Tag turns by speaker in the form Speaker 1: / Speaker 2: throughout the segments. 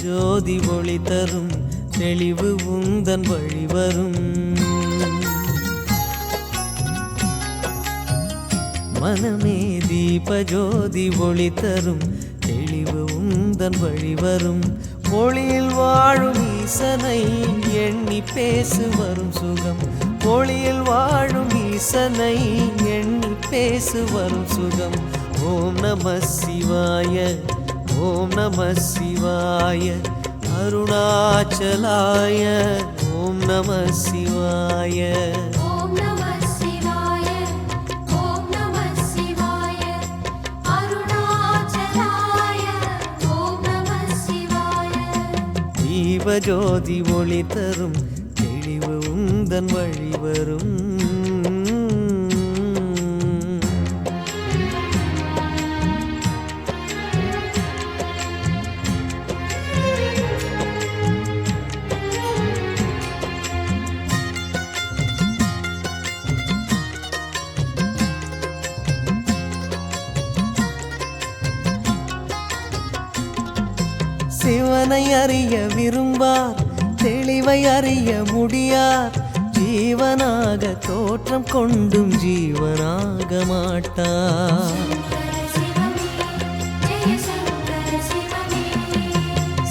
Speaker 1: ஜோதி ஒளி தரும் தெளிவு உந்தன் வழிவரும். மனமே தீப ஜோதி ஒளி தரும் தெளிவு உந்தன் வழிவரும். ஒளியில் வாழும் ஈசனை எண்ணி பேசு வரும் சுகம். ஒளியில் வாழும் ஈசனை எண்ணி பேசு வரும் சுகம். ஓம் நம சிவாய, ஓம் நம சிவாய, அருணாச்சலாய. ஓம் நம சிவாய,
Speaker 2: ஓம் நம சிவாய, ஓம் நம சிவாய, அருணாச்சலாய. ஓம் நம சிவாய.
Speaker 1: தீபஜோதி ஒளி தரும் தெளிவு உந்தன் வழிவரும். சிவனை அறிய விரும்பார், தெளிவை அறிய முடியார். ஜீவனாக தோற்றம் கொண்டும் ஜீவனாக மாட்டார்.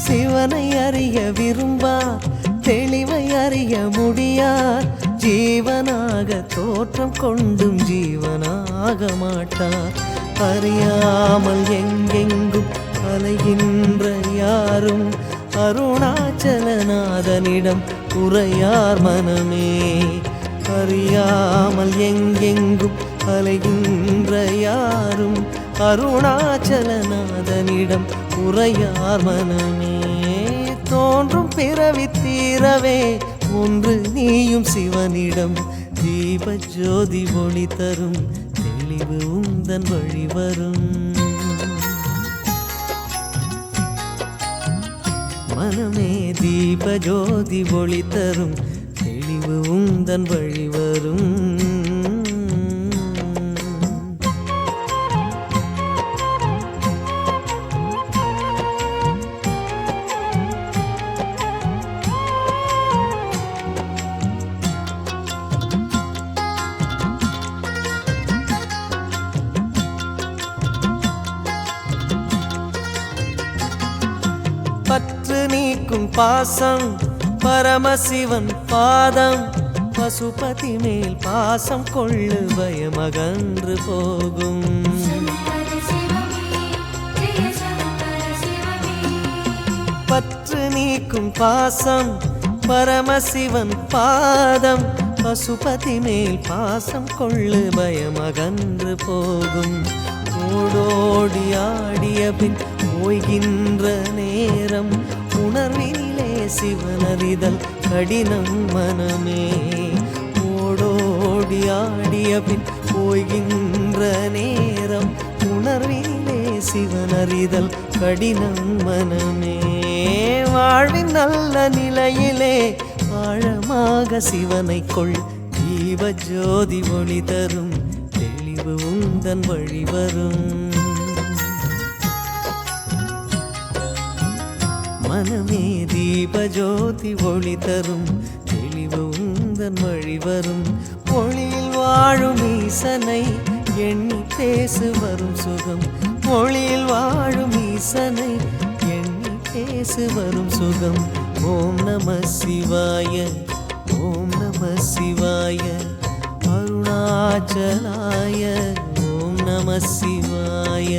Speaker 1: சிவனை அறிய விரும்பார், தெளிவை அறிய முடியார். ஜீவனாக தோற்றம் கொண்டும் ஜீவனாக மாட்டார். அறியாமல் எங்கெங்கும் அலைகின்ற யாரும் அருணாச்சலநாதனிடம் உரையார் மனமே. அறியாமல் எங்கெங்கும் அலைகின்ற யாரும் அருணாச்சலநாதனிடம் உரையார் மனமே. தோன்றும் பிறவி தீரவே ஒன்று நீயும் சிவனிடம். தீப ஜோதி ஒளி தரும் தெளிவு உந்தன் வழிவரும். மனமே தீப ஜோதி ஒளி தரும் தெளிவு உந்தன் வழிவரும். பற்று நீக்கும் பாசம் பரமசிவன் பாதம். பசுபதி மேல் பாசம் கொள்ளு பயமகன்று போகும். பற்று நீக்கும் பாசம் பரமசிவன் பாதம். பசுபதி மேல் பாசம் கொள்ளு பயமகன்று போகும். ஓடோடி ஆடிய பின் ஓய்கின்ற நேரம் உணர்வினிலே சிவனறிதல் கடினம் மனமே. ஓடோடி ஆடிய பின் ஓய்கின்ற நேரம் உணர்வினிலே சிவனறிதல் கடினம் மனமே. வாழ்வின் நல்ல நிலையிலே ஆழமாக சிவனை கொள். தீப ஜோதி ஒளி தரும் தெளிவு உந்தன் வழிவரும். மனமே தீப ஜோதி ஒளி தரும் தெளிவு உந்தன் வழிவரும். ஒளியில் வாழும் ஈசனை எண்ணி பேசு வரும் சுகம். ஒளியில் வாழும் ஈசனை எண்ணி பேசு வரும் சுகம். ஓம் நம சிவாய, ஓம் நம சிவாய, அருணாச்சலாய. ஓம் நம சிவாய.